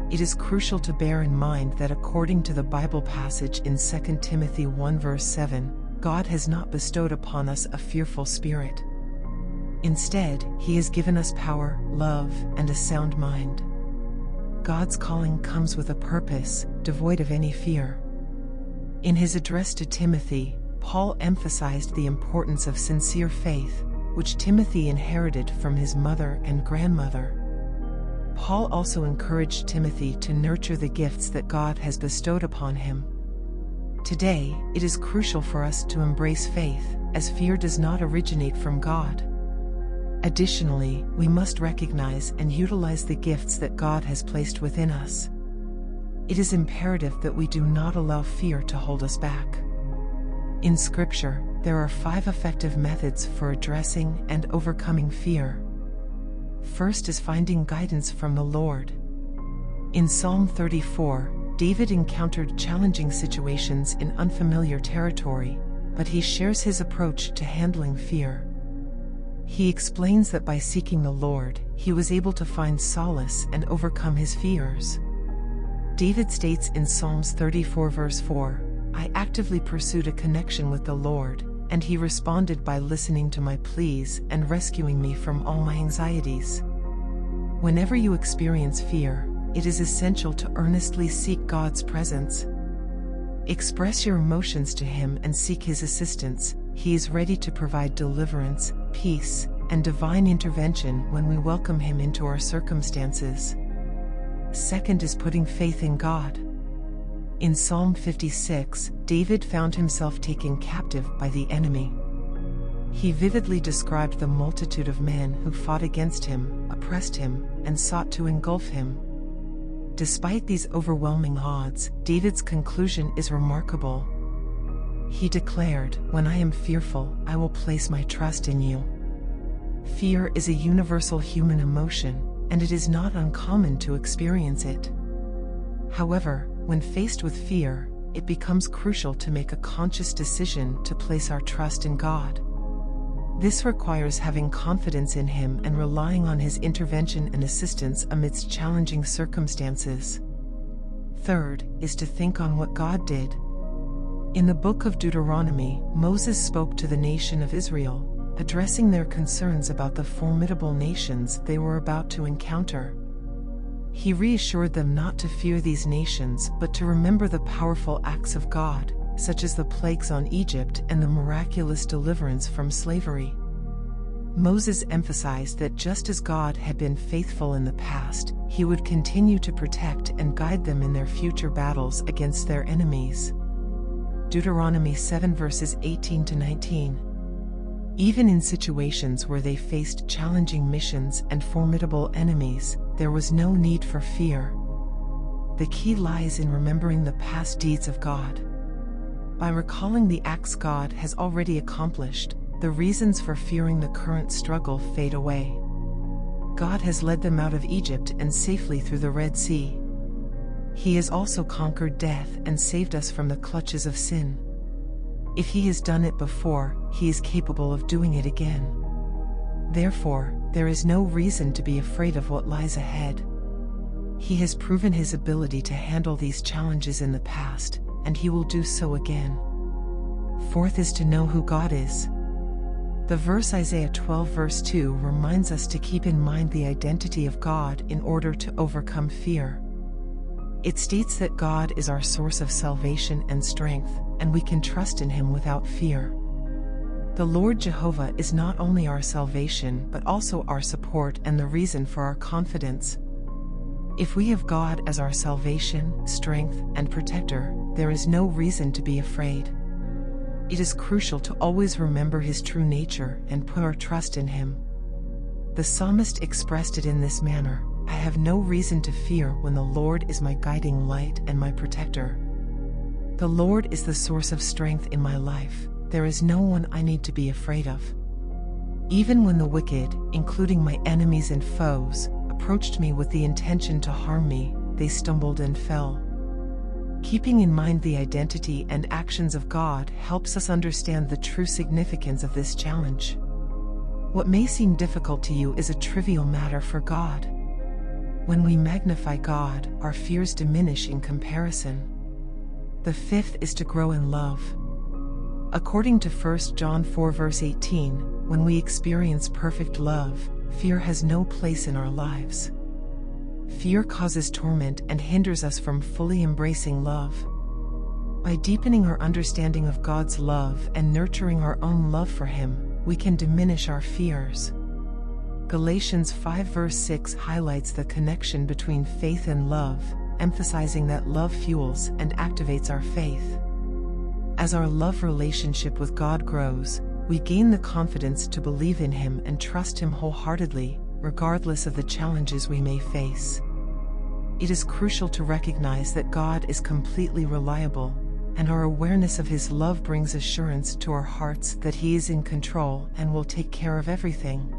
It is crucial to bear in mind that according to the Bible passage in 2 Timothy 1 verse 7, God has not bestowed upon us a fearful spirit. Instead, He has given us power, love, and a sound mind. God's calling comes with a purpose, devoid of any fear. In his address to Timothy, Paul emphasized the importance of sincere faith, which Timothy inherited from his mother and grandmother. Paul also encouraged Timothy to nurture the gifts that God has bestowed upon him. Today, it is crucial for us to embrace faith, as fear does not originate from God. Additionally, we must recognize and utilize the gifts that God has placed within us. It is imperative that we do not allow fear to hold us back. In Scripture, there are 5 effective methods for addressing and overcoming fear. First is finding guidance from the Lord. In Psalm 34, David encountered challenging situations in unfamiliar territory, but he shares his approach to handling fear. He explains that by seeking the Lord, he was able to find solace and overcome his fears. David states in Psalms 34 verse 4, "I actively pursued a connection with the Lord, and He responded by listening to my pleas and rescuing me from all my anxieties." Whenever you experience fear, it is essential to earnestly seek God's presence. Express your emotions to Him and seek His assistance. He is ready to provide deliverance, peace, and divine intervention when we welcome Him into our circumstances. Second is putting faith in God. In Psalm 56, David found himself taken captive by the enemy. He vividly described the multitude of men who fought against him, oppressed him, and sought to engulf him. Despite these overwhelming odds, David's conclusion is remarkable. He declared, "When I am fearful, I will place my trust in you." Fear is a universal human emotion, and it is not uncommon to experience it. However, when faced with fear, it becomes crucial to make a conscious decision to place our trust in God. This requires having confidence in Him and relying on His intervention and assistance amidst challenging circumstances. Third is to think on what God did. In the book of Deuteronomy, Moses spoke to the nation of Israel, addressing their concerns about the formidable nations they were about to encounter. He reassured them not to fear these nations but to remember the powerful acts of God, such as the plagues on Egypt and the miraculous deliverance from slavery. Moses emphasized that just as God had been faithful in the past, He would continue to protect and guide them in their future battles against their enemies. Deuteronomy 7 verses 18 to 19. Even in situations where they faced challenging missions and formidable enemies, there was no need for fear. The key lies in remembering the past deeds of God. By recalling the acts God has already accomplished, the reasons for fearing the current struggle fade away. God has led them out of Egypt and safely through the Red Sea. He has also conquered death and saved us from the clutches of sin. If He has done it before, He is capable of doing it again. Therefore, there is no reason to be afraid of what lies ahead. He has proven His ability to handle these challenges in the past, and He will do so again. Fourth is to know who God is. The verse Isaiah 12 verse 2 reminds us to keep in mind the identity of God in order to overcome fear. It states that God is our source of salvation and strength, and we can trust in Him without fear. The Lord Jehovah is not only our salvation but also our support and the reason for our confidence. If we have God as our salvation, strength, and protector, there is no reason to be afraid. It is crucial to always remember His true nature and put our trust in Him. The psalmist expressed it in this manner: "I have no reason to fear when the Lord is my guiding light and my protector." The Lord is the source of strength in my life. There is no one I need to be afraid of. Even when the wicked, including my enemies and foes, approached me with the intention to harm me, they stumbled and fell. Keeping in mind the identity and actions of God helps us understand the true significance of this challenge. What may seem difficult to you is a trivial matter for God. When we magnify God, our fears diminish in comparison. The fifth is to grow in love. According to 1 John 4 verse 18, when we experience perfect love, fear has no place in our lives. Fear causes torment and hinders us from fully embracing love. By deepening our understanding of God's love and nurturing our own love for Him, we can diminish our fears. Galatians 5 verse 6 highlights the connection between faith and love, emphasizing that love fuels and activates our faith. As our love relationship with God grows, we gain the confidence to believe in Him and trust Him wholeheartedly, regardless of the challenges we may face. It is crucial to recognize that God is completely reliable, and our awareness of His love brings assurance to our hearts that He is in control and will take care of everything.